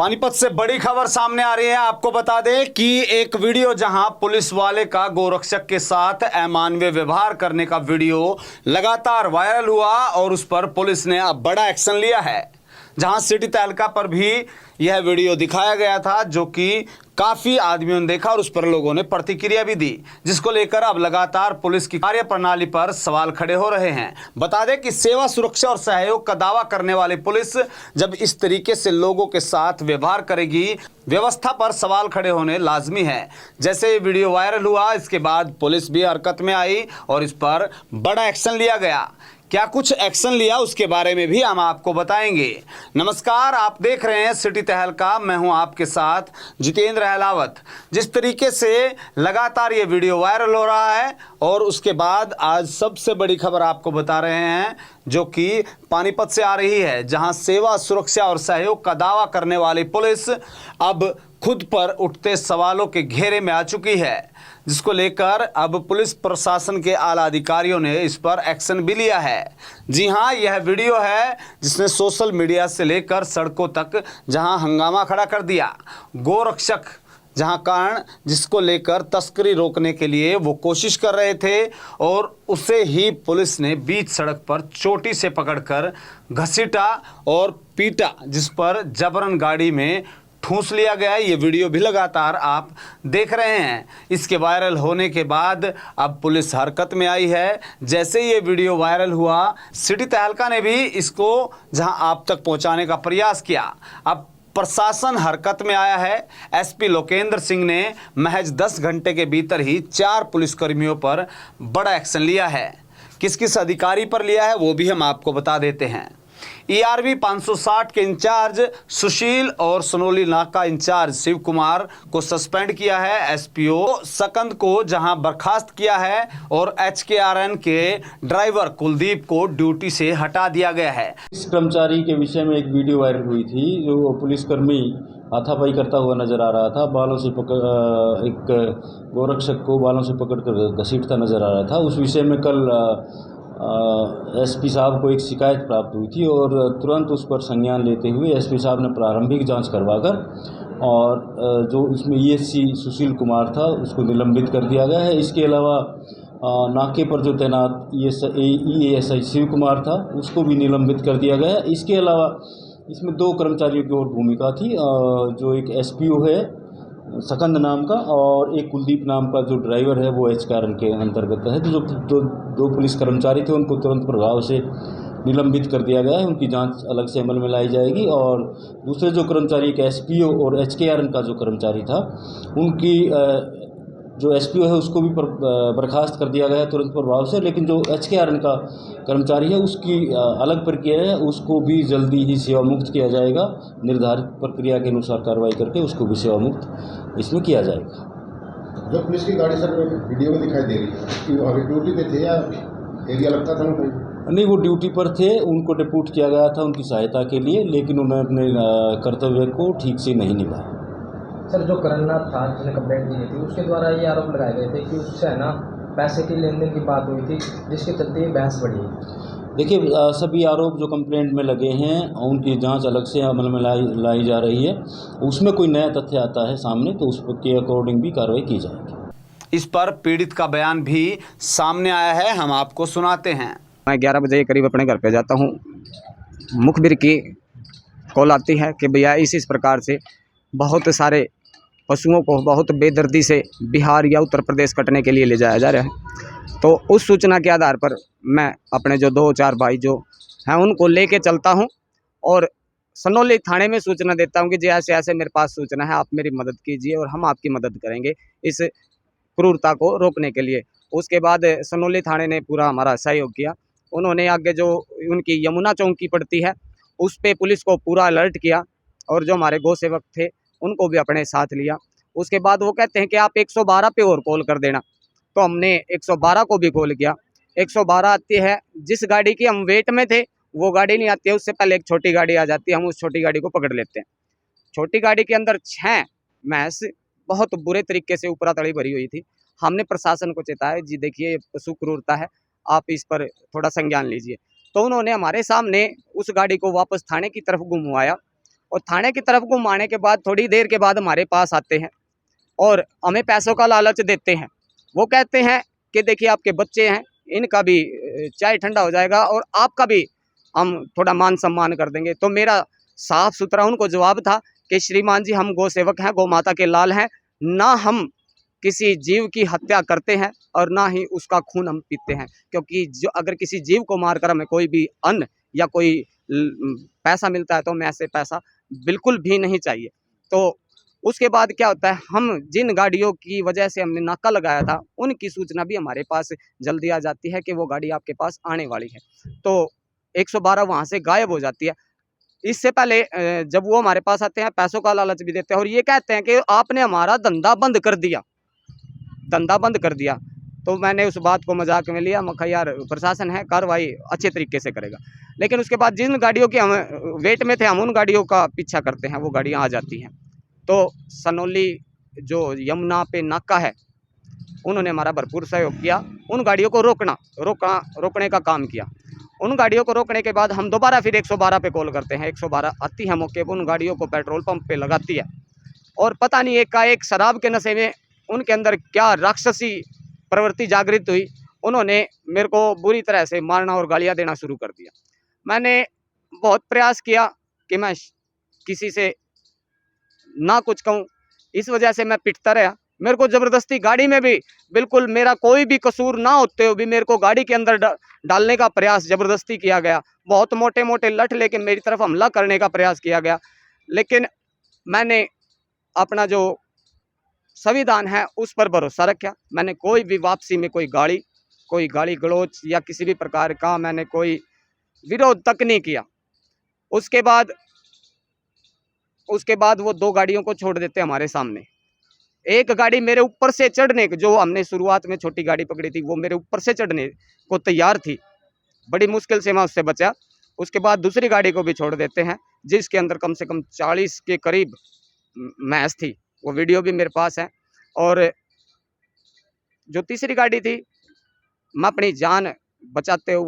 पानीपत से बड़ी खबर सामने आ रही है। आपको बता दें कि एक वीडियो जहां पुलिस वाले का गोरक्षक के साथ अमानवीय व्यवहार करने का वीडियो लगातार वायरल हुआ और उस पर पुलिस ने अब बड़ा एक्शन लिया है। जहां सिटी तहलका पर भी यह वीडियो दिखाया गया था, जो कि काफी आदमियों ने देखा और उस पर लोगों ने प्रतिक्रिया भी दी, जिसको लेकर अब लगातार पुलिस की कार्यप्रणाली पर सवाल खड़े हो रहे हैं। बता दें कि सेवा, सुरक्षा और सहयोग का दावा करने वाली पुलिस जब इस तरीके से लोगों के साथ व्यवहार करेगी, व्यवस्था पर सवाल खड़े होने लाजमी है। जैसे ये वीडियो वायरल हुआ, इसके बाद पुलिस भी हरकत में आई और इस पर बड़ा एक्शन लिया गया। क्या कुछ एक्शन लिया उसके बारे में भी हम आपको बताएंगे। नमस्कार, आप देख रहे हैं सिटी तहलका। मैं हूं आपके साथ जितेंद्र अहलावत। जिस तरीके से लगातार ये वीडियो वायरल हो रहा है और उसके बाद आज सबसे बड़ी खबर आपको बता रहे हैं, जो कि पानीपत से आ रही है, जहां सेवा, सुरक्षा और सहयोग का दावा करने वाली पुलिस अब खुद पर उठते सवालों के घेरे में आ चुकी है, जिसको लेकर अब पुलिस प्रशासन के आला अधिकारियों ने इस पर एक्शन भी लिया है। जी हां, यह वीडियो है जिसने सोशल मीडिया से लेकर सड़कों तक जहां हंगामा खड़ा कर दिया। गोरक्षक जहां कारण जिसको लेकर तस्करी रोकने के लिए वो कोशिश कर रहे थे और उसे ही पुलिस ने बीच सड़क पर चोटी से पकड़कर घसीटा और पीटा, जिस पर जबरन गाड़ी में ठूंस लिया गया है। ये वीडियो भी लगातार आप देख रहे हैं। इसके वायरल होने के बाद अब पुलिस हरकत में आई है। जैसे ये वीडियो वायरल हुआ, सिटी तहलका ने भी इसको जहां आप तक पहुंचाने का प्रयास किया। अब प्रशासन हरकत में आया है। एसपी लोकेंद्र सिंह ने महज 10 घंटे के भीतर ही 4 पुलिसकर्मियों पर बड़ा एक्शन लिया है। किस किस अधिकारी पर लिया है वो भी हम आपको बता देते हैं। ERV 560 के इंचार्ज सुशील और सोनोली नाका इंचार्ज शिव कुमार को सस्पेंड किया है। SPO सकंद को जहां बर्खास्त किया है और HKRN के ड्राइवर कुलदीप को ड्यूटी से हटा दिया गया है। इस कर्मचारी के विषय में एक वीडियो वायरल हुई थी, जो पुलिसकर्मी हाथापाई करता हुआ नजर आ रहा था। बालों से एक गोरक्षक को बालों से पकड़कर घसीटता नजर आ रहा था। उस विषय में कल SP साहब को एक शिकायत प्राप्त हुई थी और तुरंत उस पर संज्ञान लेते हुए SP साहब ने प्रारंभिक जांच करवाकर और जो इसमें ESC सुशील कुमार था उसको निलंबित कर दिया गया है। इसके अलावा नाके पर जो तैनात EASI शिव कुमार था उसको भी निलंबित कर दिया गया है। इसके अलावा इसमें 2 कर्मचारियों की और भूमिका थी, जो एक SPO है सकंद नाम का और एक कुलदीप नाम का जो ड्राइवर है वो HKRN के अंतर्गत है। तो जो दो पुलिस कर्मचारी थे उनको तुरंत प्रभाव से निलंबित कर दिया गया है। उनकी जांच अलग से अमल में लाई जाएगी और दूसरे जो कर्मचारी एक SPO और HKRN का जो कर्मचारी था, उनकी जो SPO है उसको भी बर्खास्त कर दिया गया है तुरंत प्रभाव से। लेकिन जो HKRN का कर्मचारी है उसकी अलग प्रक्रिया है, उसको भी जल्दी ही सेवा मुक्त किया जाएगा। निर्धारित प्रक्रिया के अनुसार कार्रवाई करके उसको भी सेवा मुक्त इसमें किया जाएगा। जो पुलिस की गाड़ी सर वीडियो में दिखाई दे रही है कि वो अभी ड्यूटी पे थे या एरिया लगता था ना? नहीं, वो ड्यूटी पर थे। उनको डिप्यूट किया गया था उनकी सहायता के लिए, लेकिन उन्होंने अपने कर्तव्य को ठीक से नहीं निभाया। सर, जो करन्नाथ था जिसने कंप्लेंट दी थी, उसके द्वारा ये आरोप लगाए गए थे कि उससे है ना पैसे की लेन देन की बात हुई थी, जिसके चलते ये बहस बढ़ी। देखिए, सभी आरोप जो कंप्लेंट में लगे हैं उनकी जांच अलग से अमल में लाई जा रही है। उसमें कोई नया तथ्य आता है सामने तो उसके अकॉर्डिंग भी कार्रवाई की जाएगी। इस पर पीड़ित का बयान भी सामने आया है, हम आपको सुनाते हैं। मैं 11 बजे के करीब अपने घर पे जाता हूँ। मुखबिर की कॉल आती है कि भैया इस प्रकार से बहुत सारे पशुओं को बहुत बेदर्दी से बिहार या उत्तर प्रदेश कटने के लिए ले जाया जा रहा है। तो उस सूचना के आधार पर मैं अपने जो 2-4 भाई जो हैं उनको लेके चलता हूं और सनोली थाने में सूचना देता हूं कि जी ऐसे ऐसे मेरे पास सूचना है, आप मेरी मदद कीजिए और हम आपकी मदद करेंगे इस क्रूरता को रोकने के लिए। उसके बाद सनोली थाने ने पूरा हमारा सहयोग किया। उन्होंने आगे जो उनकी यमुना चौकी पड़ती है उस पर पुलिस को पूरा अलर्ट किया और जो हमारे गौ सेवक थे उनको भी अपने साथ लिया। उसके बाद वो कहते हैं कि आप 112 पे और कॉल कर देना, तो हमने 112 को भी कॉल किया। 112 आती है, जिस गाड़ी की हम वेट में थे वो गाड़ी नहीं आती है, उससे पहले एक छोटी गाड़ी आ जाती है, हम उस छोटी गाड़ी को पकड़ लेते हैं। छोटी गाड़ी के अंदर 6 भैंस बहुत बुरे तरीके से ऊपरा तड़ी भरी हुई थी। हमने प्रशासन को चेताया, जी देखिए पशु क्रूरता है, आप इस पर थोड़ा संज्ञान लीजिए। तो उन्होंने हमारे सामने उस गाड़ी को वापस थाने की तरफ घुमवाया और थाने की तरफ घुमाने के बाद थोड़ी देर के बाद हमारे पास आते हैं और हमें पैसों का लालच देते हैं। वो कहते हैं कि देखिए आपके बच्चे हैं, इनका भी चाय ठंडा हो जाएगा और आपका भी हम थोड़ा मान सम्मान कर देंगे। तो मेरा साफ सुथरा उनको जवाब था कि श्रीमान जी, हम गौ सेवक हैं, गौ माता के लाल हैं, ना हम किसी जीव की हत्या करते हैं और ना ही उसका खून हम पीते हैं, क्योंकि जो अगर किसी जीव को मारकर हमें कोई भी अन्न या कोई पैसा मिलता है तो हमें ऐसे पैसा बिल्कुल भी नहीं चाहिए। तो उसके बाद क्या होता है, हम जिन गाड़ियों की वजह से हमने नाका लगाया था उनकी सूचना भी हमारे पास जल्दी आ जाती है कि वो गाड़ी आपके पास आने वाली है, तो 112 वहाँ से गायब हो जाती है। इससे पहले जब वो हमारे पास आते हैं पैसों का लालच भी देते हैं और ये कहते हैं कि आपने हमारा धंधा बंद कर दिया, धंधा बंद कर दिया। तो मैंने उस बात को मजाक में लिया, मैं कहा यार प्रशासन है, कार्रवाई अच्छे तरीके से करेगा। लेकिन उसके बाद जिन गाड़ियों की हम वेट में थे, हम उन गाड़ियों का पीछा करते हैं, वो गाड़ियाँ आ जाती हैं। तो सनोली जो यमुना पे नाका है, उन्होंने हमारा भरपूर सहयोग किया, उन गाड़ियों को रोकने का काम किया। उन गाड़ियों को रोकने के बाद हम दोबारा फिर 112 पे कॉल करते हैं, 112 आती है मौके पर, उन गाड़ियों को पेट्रोल पंप पे लगाती है और पता नहीं एकाएक शराब के नशे में उनके अंदर क्या राक्षसी प्रवृत्ति जागृत हुई, उन्होंने मेरे को बुरी तरह से मारना और गालियाँ देना शुरू कर दिया। मैंने बहुत प्रयास किया कि मैं किसी से ना कुछ कहूँ, इस वजह से मैं पिटता रहा। मेरे को ज़बरदस्ती गाड़ी में भी, बिल्कुल मेरा कोई भी कसूर ना होते हुए भी मेरे को गाड़ी के अंदर डालने का प्रयास ज़बरदस्ती किया गया। बहुत मोटे मोटे लठ लेके मेरी तरफ हमला करने का प्रयास किया गया, लेकिन मैंने अपना जो संविधान है उस पर भरोसा रखा। मैंने कोई भी वापसी में कोई गाली गलौज या किसी भी प्रकार का मैंने कोई विरोध तक नहीं किया। उसके बाद वो 2 गाड़ियों को छोड़ देते हमारे सामने। एक गाड़ी मेरे ऊपर से चढ़ने, जो हमने शुरुआत में छोटी गाड़ी पकड़ी थी, वो मेरे ऊपर से चढ़ने को तैयार थी, बड़ी मुश्किल से मैं उससे बचा। उसके बाद दूसरी गाड़ी को भी छोड़ देते हैं, जिसके अंदर कम से कम 40 के करीब भैंस थी, वो वीडियो भी मेरे पास है। और जो तीसरी गाड़ी थी, मैं अपनी जान बचाते हुए